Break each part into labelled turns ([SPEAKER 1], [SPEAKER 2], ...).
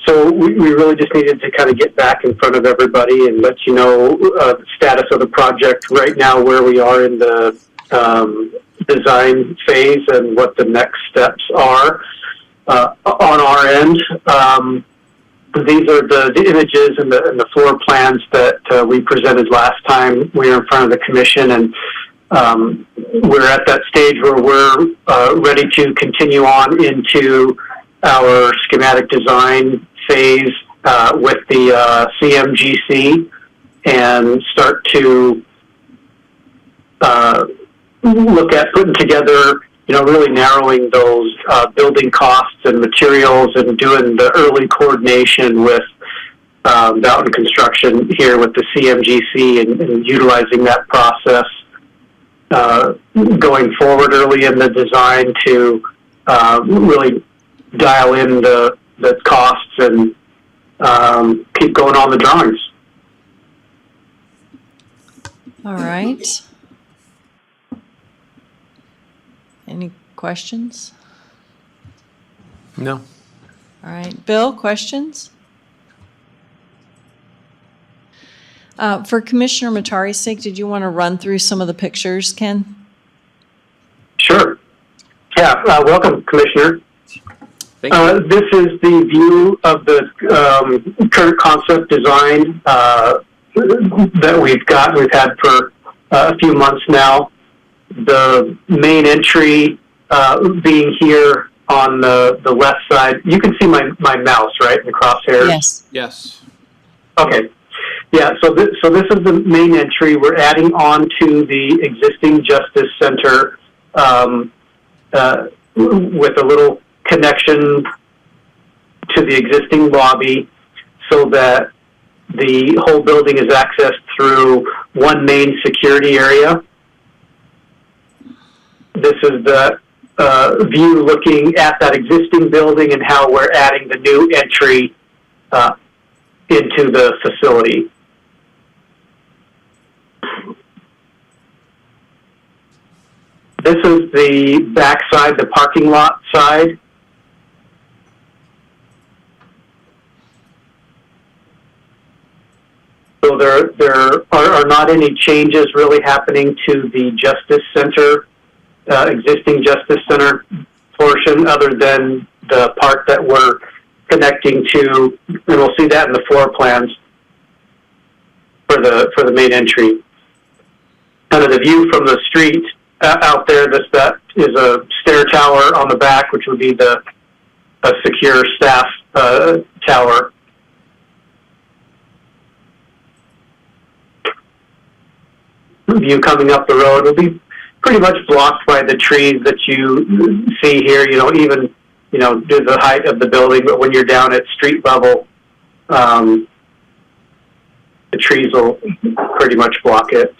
[SPEAKER 1] So we really just needed to kind of get back in front of everybody and let you know the status of the project right now, where we are in the design phase and what the next steps are on our end. These are the images and the floor plans that we presented last time we were in front of the commission, and we're at that stage where we're ready to continue on into our schematic design phase with the CMGC and start to look at putting together, really narrowing those building costs and materials and doing the early coordination with Mountain Construction here with the CMGC and utilizing that process going forward early in the design to really dial in the costs and keep going on the drawings.
[SPEAKER 2] All right. Any questions?
[SPEAKER 3] No.
[SPEAKER 2] All right. Bill, questions? For Commissioner Matari's sake, did you want to run through some of the pictures, Ken?
[SPEAKER 1] Sure. Yeah, welcome, Commissioner.
[SPEAKER 3] Thank you.
[SPEAKER 1] This is the view of the current concept design that we've had for a few months now. The main entry being here on the left side. You can see my mouse, right, in the crosshairs?
[SPEAKER 2] Yes.
[SPEAKER 3] Yes.
[SPEAKER 1] Okay. Yeah, so this is the main entry. We're adding on to the existing Justice Center with a little connection to the existing lobby so that the whole building is accessed through one main security area. This is the view looking at that existing building and how we're adding the new entry into the facility. This is the back side, the parking lot side. So there are not any changes really happening to the Justice Center, existing Justice Center portion, other than the part that we're connecting to, and we'll see that in the floor plans for the main entry. Kind of the view from the street out there, that is a stair tower on the back, which would be a secure staff tower. View coming up the road will be pretty much blocked by the trees that you see here, even due to the height of the building, but when you're down at street level, the trees will pretty much block it.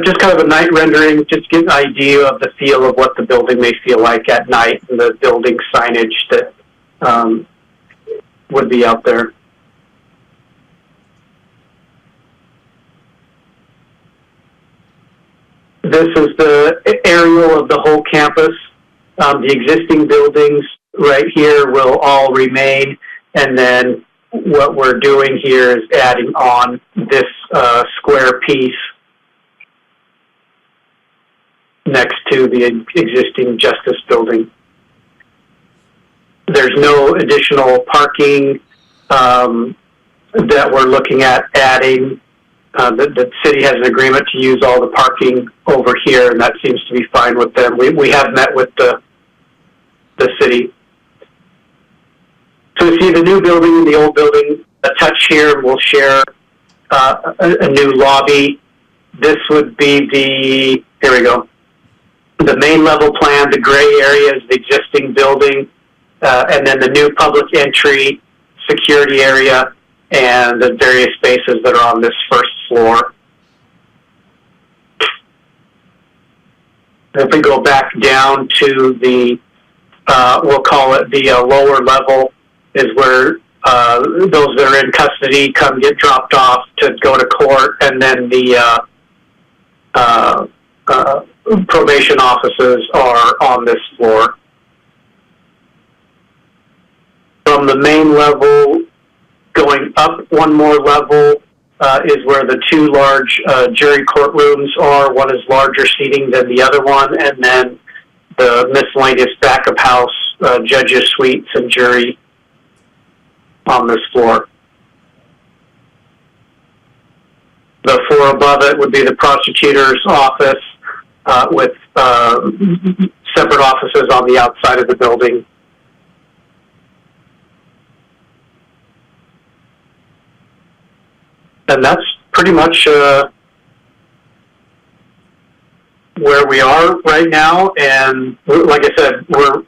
[SPEAKER 1] Just kind of a night rendering, just get an idea of the feel of what the building may feel like at night and the building signage that would be out there. This is the aerial of the whole campus. The existing buildings right here will all remain, and then what we're doing here is adding on this square piece next to the existing Justice building. There's no additional parking that we're looking at adding. The city has an agreement to use all the parking over here, and that seems to be fine with them. We have met with the city. So you see the new building and the old building, a touch here, we'll share a new lobby. This would be here we go, the main level plan. The gray area is the existing building, and then the new public entry, security area, and the various spaces that are on this first floor. If we go back down to the, we'll call it the lower level, is where those that are in custody come get dropped off to go to court, and then the probation offices are on this floor. from the main level going up one more level is where the two large jury courtrooms are. One is larger seating than the other one, and then the miscellaneous back of house judges' suites and jury on this floor. The floor above it would be the prosecutor's office with separate offices on the outside of the building. And that's pretty much where we are right now. And like I said, we're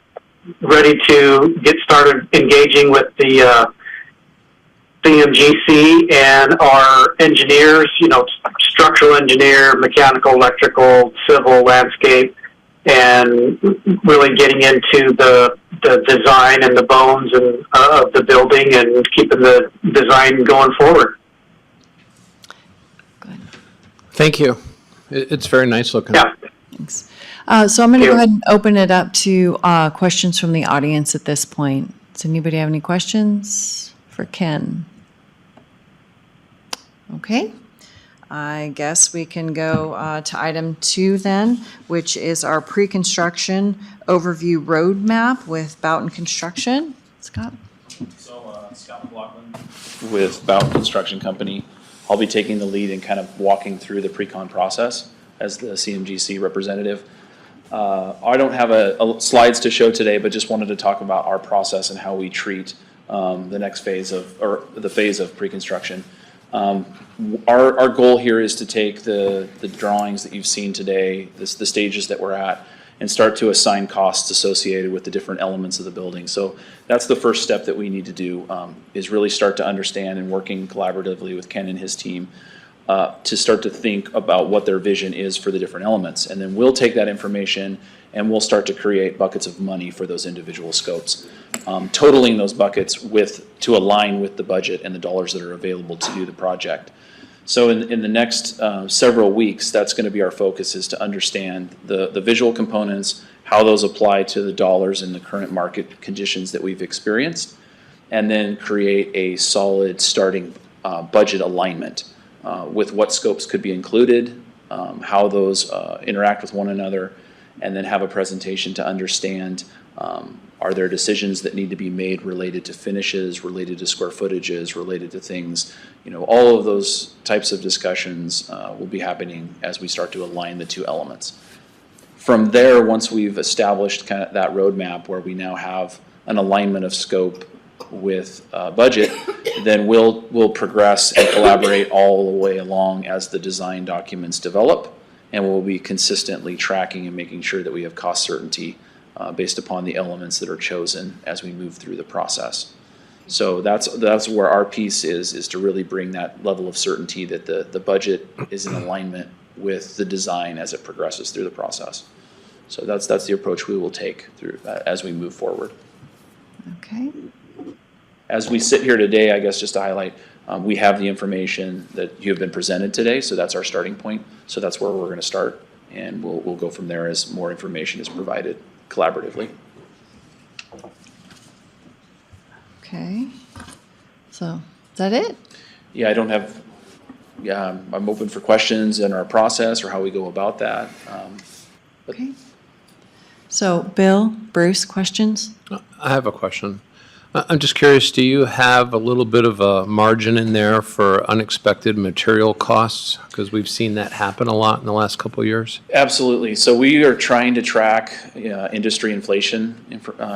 [SPEAKER 1] ready to get started engaging with the CMGC and our engineers, structural engineer, mechanical, electrical, civil, landscape, and really getting into the design and the bones of the building and keeping the design going forward.
[SPEAKER 3] Thank you. It's very nice looking.
[SPEAKER 1] Yeah.
[SPEAKER 2] Thanks. So I'm going to go ahead and open it up to questions from the audience at this point. Does anybody have any questions for Ken? Okay. I guess we can go to item 2 then, which is our pre-construction overview roadmap with Boughton Construction. Scott?
[SPEAKER 4] So, Scott McLaughlin with Boughton Construction Company. I'll be taking the lead and kind of walking through the pre-con process as the CMGC representative. I don't have a slides to show today, but just wanted to talk about our process and how we treat the next phase the phase of pre-construction. Our goal here is to take the drawings that you've seen today, the stages that we're at, and start to assign costs associated with the different elements of the building. So that's the first step that we need to do, is really start to understand and working collaboratively with Ken and his team to start to think about what their vision is for the different elements. And then we'll take that information and we'll start to create buckets of money for those individual scopes, totaling those buckets to align with the budget and the dollars that are available to do the project. So in the next several weeks, that's going to be our focus, is to understand the visual components, how those apply to the dollars in the current market conditions that we've experienced, and then create a solid starting budget alignment with what scopes could be included, how those interact with one another, and then have a presentation to understand are there decisions that need to be made related to finishes, related to square footages, related to things, all of those types of discussions will be happening as we start to align the two elements. From there, once we've established kind of that roadmap where we now have an alignment of scope with budget, then we'll progress and collaborate all the way along as the design documents develop, and we'll be consistently tracking and making sure that we have cost certainty based upon the elements that are chosen as we move through the process. So that's where our piece is to really bring that level of certainty that the budget is in alignment with the design as it progresses through the process. So that's the approach we will take through as we move forward.
[SPEAKER 2] Okay.
[SPEAKER 4] As we sit here today, I guess just to highlight, we have the information that you have been presented today, so that's our starting point. So that's where we're going to start, and we'll go from there as more information is provided collaboratively.
[SPEAKER 2] Okay. So is that it?
[SPEAKER 4] Yeah, I'm open for questions in our process or how we go about that.
[SPEAKER 2] Okay. So Bill, Bruce, questions?
[SPEAKER 3] I have a question. I'm just curious, do you have a little bit of a margin in there for unexpected material costs? Because we've seen that happen a lot in the last couple of years.
[SPEAKER 4] Absolutely. So we are trying to track industry inflation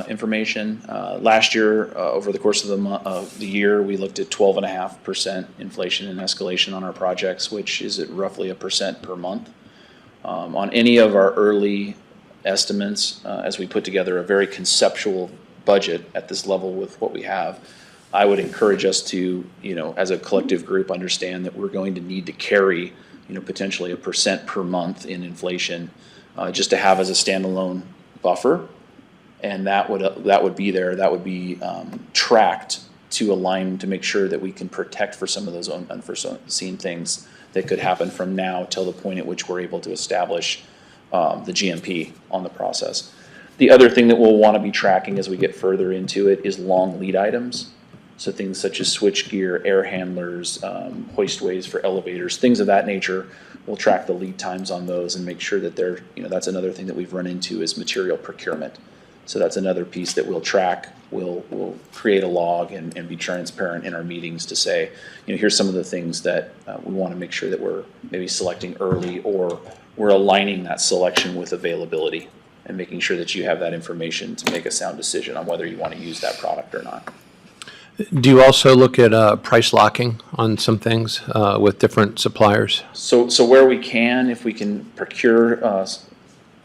[SPEAKER 4] information. Last year, over the course of the year, we looked at 12.5% inflation and escalation on our projects, which is at roughly 1% per month. On any of our early estimates, as we put together a very conceptual budget at this level with what we have, I would encourage us to, as a collective group, understand that we're going to need to carry, potentially 1% per month in inflation, just to have as a standalone buffer, and that would be there. That would be tracked to align to make sure that we can protect for some of those unforeseen things that could happen from now till the point at which we're able to establish the GMP on the process. The other thing that we'll want to be tracking as we get further into it is long lead items. So things such as switchgear, air handlers, hoistways for elevators, things of that nature. We'll track the lead times on those and make sure that they're, that's another thing that we've run into is material procurement. So that's another piece that we'll track. We'll create a log and be transparent in our meetings to say, here's some of the things that we want to make sure that we're maybe selecting early, or we're aligning that selection with availability and making sure that you have that information to make a sound decision on whether you want to use that product or not.
[SPEAKER 3] Do you also look at price locking on some things with different suppliers?
[SPEAKER 4] So where we can, if we can procure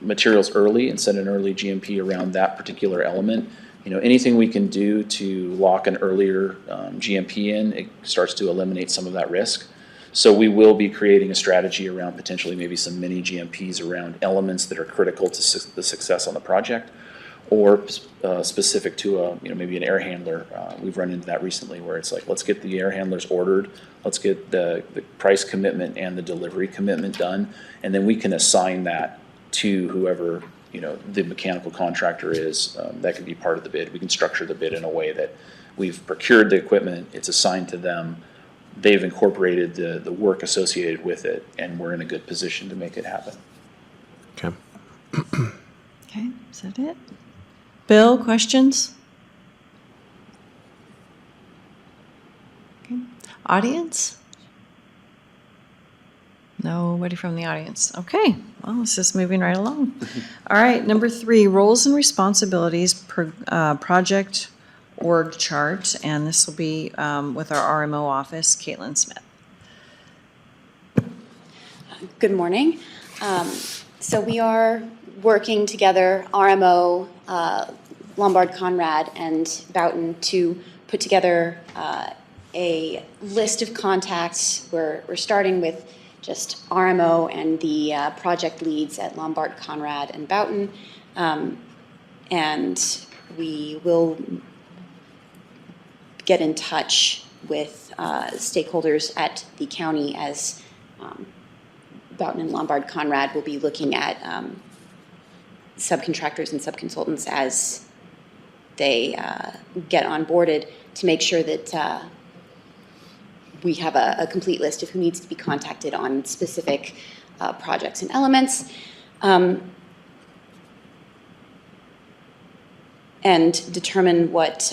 [SPEAKER 4] materials early and set an early GMP around that particular element, anything we can do to lock an earlier GMP in, it starts to eliminate some of that risk. So we will be creating a strategy around potentially maybe some mini GMPs around elements that are critical to the success on the project, or specific to maybe an air handler. We've run into that recently where it's like, let's get the air handlers ordered, let's get the price commitment and the delivery commitment done, and then we can assign that to whoever the mechanical contractor is. That can be part of the bid. We can structure the bid in a way that we've procured the equipment, it's assigned to them, they've incorporated the work associated with it, and we're in a good position to make it happen.
[SPEAKER 3] Okay.
[SPEAKER 2] Okay, is that it? Bill, questions? Okay. Audience? Nobody from the audience. Okay, well, it's just moving right along. All right, number 3, roles and responsibilities per project org chart, and this will be with our RMO office, Caitlin Smith.
[SPEAKER 5] Good morning. So we are working together, RMO, Lombard Conrad, and Boughton, to put together a list of contacts. We're starting with just RMO and the project leads at Lombard Conrad and Boughton, and we will get in touch with stakeholders at the county as Boughton and Lombard Conrad will be looking at subcontractors and subconsultants as they get onboarded, to make sure that we have a complete list of who needs to be contacted on specific projects and elements. And determine what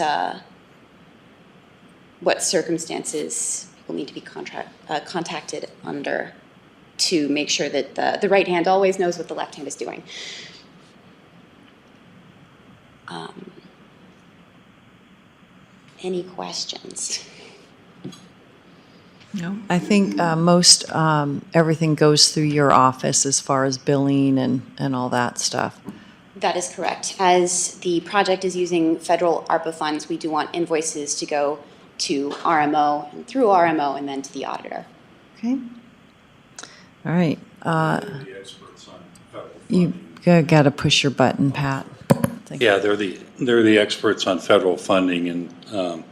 [SPEAKER 5] circumstances people need to be contacted under, to make sure that the right hand always knows what the left hand is doing. Any questions?
[SPEAKER 2] No, I think most everything goes through your office as far as billing and all that stuff.
[SPEAKER 5] That is correct. As the project is using federal ARPA funds, we do want invoices to go to RMO, and through RMO, and then to the auditor.
[SPEAKER 2] Okay. All right.
[SPEAKER 6] They're the experts on federal
[SPEAKER 2] You
[SPEAKER 6] funding.
[SPEAKER 2] got to push your button, Pat.
[SPEAKER 6] Yeah, they're the experts on federal funding, and all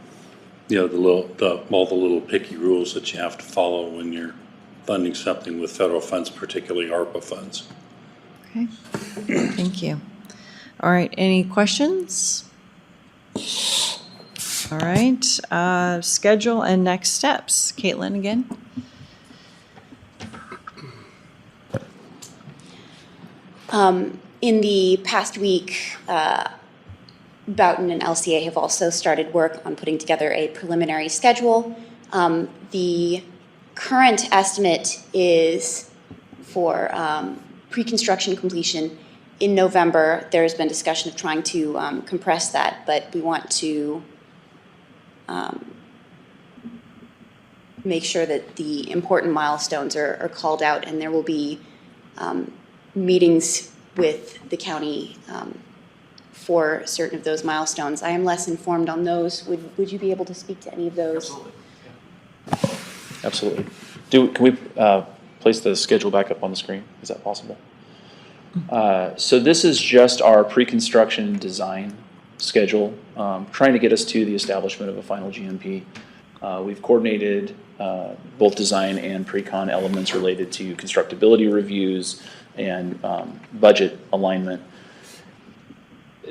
[SPEAKER 6] the little picky rules that you have to follow when you're funding something with federal funds, particularly ARPA funds.
[SPEAKER 2] Okay. Thank you. All right. Any questions? All right. Schedule and next steps. Caitlin again.
[SPEAKER 5] In the past week, Boughton and LCA have also started work on putting together a preliminary schedule. The current estimate is for pre-construction completion in November. There's been discussion of trying to compress that, but we want to make sure that the important milestones are called out, and there will be meetings with the county for certain of those milestones. I am less informed on those. Would you be able to speak to any of those?
[SPEAKER 4] Absolutely. Can we place the schedule back up on the screen? Is that possible? So this is just our pre-construction design schedule, trying to get us to the establishment of a final GMP. We've coordinated both design and pre-con elements related to constructability reviews and budget alignment.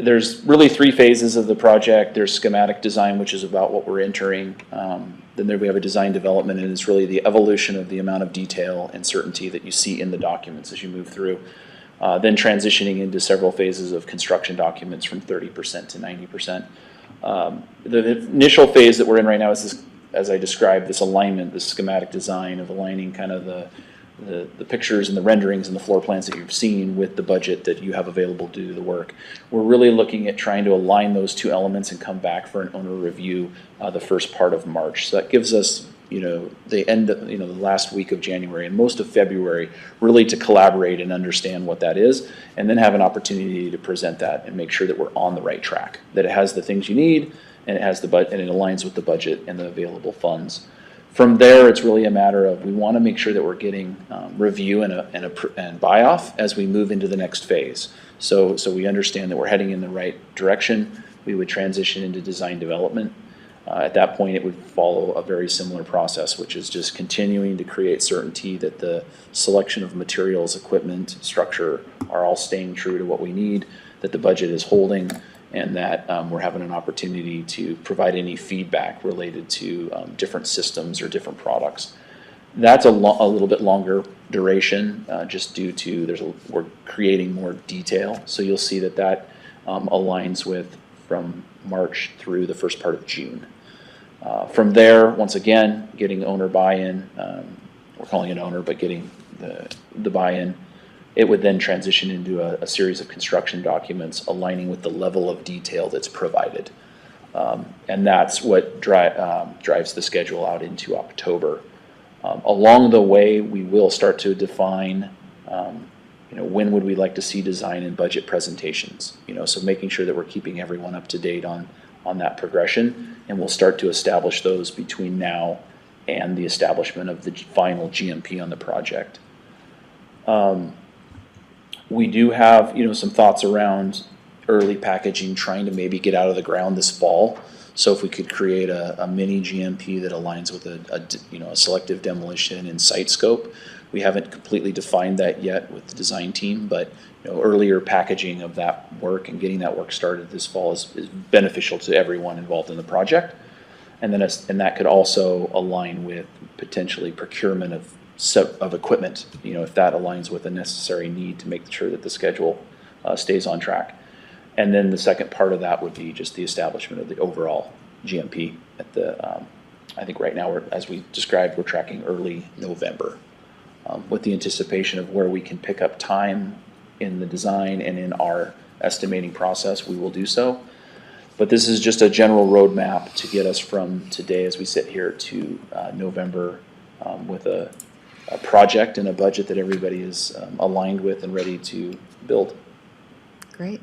[SPEAKER 4] there's really three phases of the project. There's schematic design, which is about what we're entering. Then there we have a design development, and it's really the evolution of the amount of detail and certainty that you see in the documents as you move through. Then transitioning into several phases of construction documents from 30% to 90%. The initial phase that we're in right now is this, as I described, this alignment, this schematic design of aligning kind of the pictures and the renderings and the floor plans that you've seen with the budget that you have available to do the work. We're really looking at trying to align those two elements and come back for an owner review the first part of March. So that gives us, the end of, the last week of January and most of February really to collaborate and understand what that is, and then have an opportunity to present that and make sure that we're on the right track, that it has the things you need and it has and it aligns with the budget and the available funds. From there, it's really a matter of we want to make sure that we're getting review and buy-off as we move into the next phase. So we understand that we're heading in the right direction. We would transition into design development. At that point, it would follow a very similar process, which is just continuing to create certainty that the selection of materials, equipment, structure are all staying true to what we need, that the budget is holding, and that we're having an opportunity to provide any feedback related to different systems or different products. That's a little bit longer duration, just due to we're creating more detail. So you'll see that aligns with from March through the first part of June. From there, once again, getting owner buy-in, we're calling it owner, but getting the buy-in, it would then transition into a series of construction documents aligning with the level of detail that's provided. And that's what drives the schedule out into October. Along the way, we will start to define, when would we like to see design and budget presentations? So making sure that we're keeping everyone up to date on that progression, and we'll start to establish those between now and the establishment of the final GMP on the project. We do have, some thoughts around early packaging, trying to maybe get out of the ground this fall. So if we could create a mini GMP that aligns with a selective demolition and site scope. We haven't completely defined that yet with the design team, but earlier packaging of that work and getting that work started this fall is beneficial to everyone involved in the project. And then that could also align with potentially procurement of equipment, if that aligns with a necessary need to make sure that the schedule stays on track. And then the second part of that would be just the establishment of the overall GMP at I think right now, as we described, we're tracking early November with the anticipation of where we can pick up time in the design and in our estimating process, we will do so. But this is just a general roadmap to get us from today as we sit here to November with a project and a budget that everybody is aligned with and ready to build.
[SPEAKER 2] Great.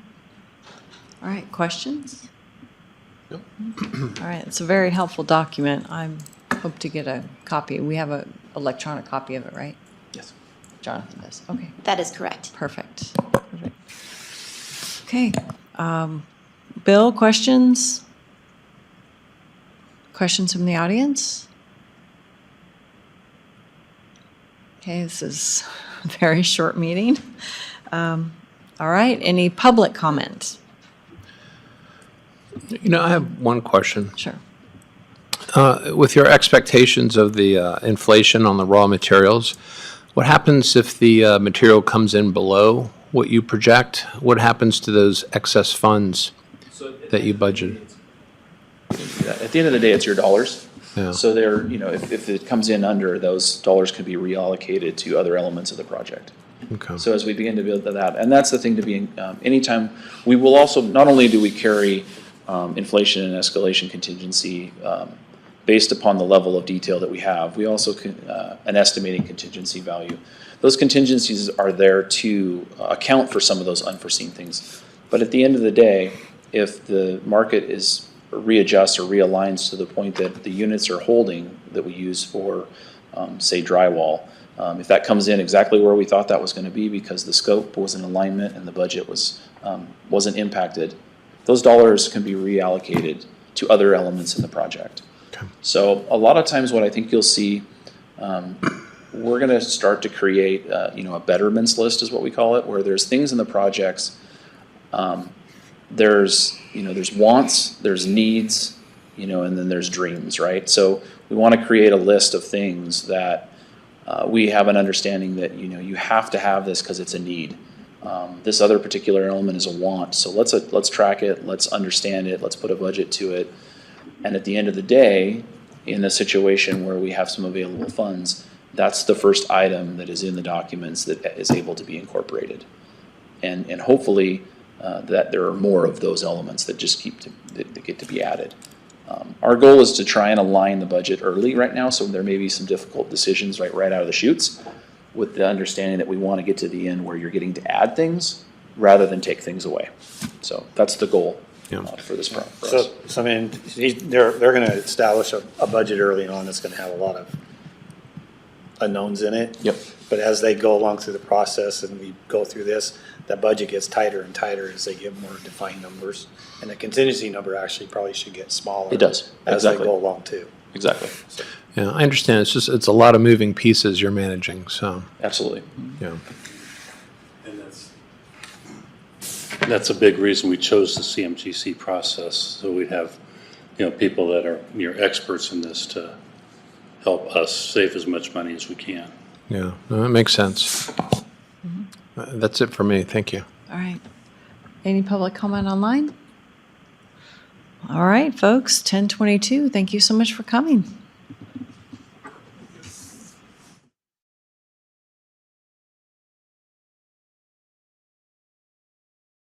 [SPEAKER 2] All right, questions? Nope. All right, it's a very helpful document. I hope to get a copy. We have an electronic copy of it, right?
[SPEAKER 4] Yes.
[SPEAKER 2] Jonathan does. Okay,
[SPEAKER 5] That is correct.
[SPEAKER 2] perfect. Okay. Bill, questions? Questions from the audience? Okay, this is a very short meeting. All right, any public comment?
[SPEAKER 3] I have one question.
[SPEAKER 2] Sure.
[SPEAKER 3] With your expectations of the inflation on the raw materials, what happens if the material comes in below what you project? What happens to those excess funds that you budgeted?
[SPEAKER 4] At the end of the day, it's your dollars.
[SPEAKER 3] Yeah.
[SPEAKER 4] So if it comes in under, those dollars can be reallocated to other elements of the project.
[SPEAKER 3] Okay.
[SPEAKER 4] So as we begin to build that, and that's the thing to be, anytime, we will also, not only do we carry inflation and escalation contingency based upon the level of detail that we have, we also an estimating contingency value. Those contingencies are there to account for some of those unforeseen things. But at the end of the day, if the market readjusts or realigns to the point that the units are holding that we use for, say, drywall, if that comes in exactly where we thought that was going to be because the scope was in alignment and the budget wasn't impacted, those dollars can be reallocated to other elements in the project. Okay. So a lot of times what I think you'll see, we're going to start to create, a betterments list is what we call it, where there's things in the projects there's, there's wants, there's needs, and then there's dreams, right? So we want to create a list of things that we have an understanding that, you have to have this because it's a need. This other particular element is a want. So let's track it, let's understand it, let's put a budget to it. And at the end of the day, in a situation where we have some available funds, that's the first item that is in the documents that is able to be incorporated. And hopefully that there are more of those elements that just that get to be added. Our goal is to try and align the budget early right now, so there may be some difficult decisions right out of the chutes, with the understanding that we want to get to the end where you're getting to add things rather than take things away. So that's the goal for this for us.
[SPEAKER 7] So I mean, they're going to establish a budget early on that's going to have a lot of unknowns in it.
[SPEAKER 4] Yep.
[SPEAKER 7] But as they go along through the process and we go through this, that budget gets tighter and tighter as they get more defined numbers. And the contingency number actually probably should get smaller.
[SPEAKER 4] It does.
[SPEAKER 7] As
[SPEAKER 4] Exactly.
[SPEAKER 7] they go along too.
[SPEAKER 4] Exactly.
[SPEAKER 3] Yeah, I understand. It's a lot of moving pieces you're managing, so,
[SPEAKER 4] Absolutely.
[SPEAKER 3] yeah.
[SPEAKER 6] And that's a big reason we chose the CMGC process. So we have, people that are experts in this to help us save as much money as we can.
[SPEAKER 3] Yeah, no, that makes sense. That's it for me. Thank you.
[SPEAKER 2] All right. Any public comment online? All right, folks, 10:22. Thank you so much for coming.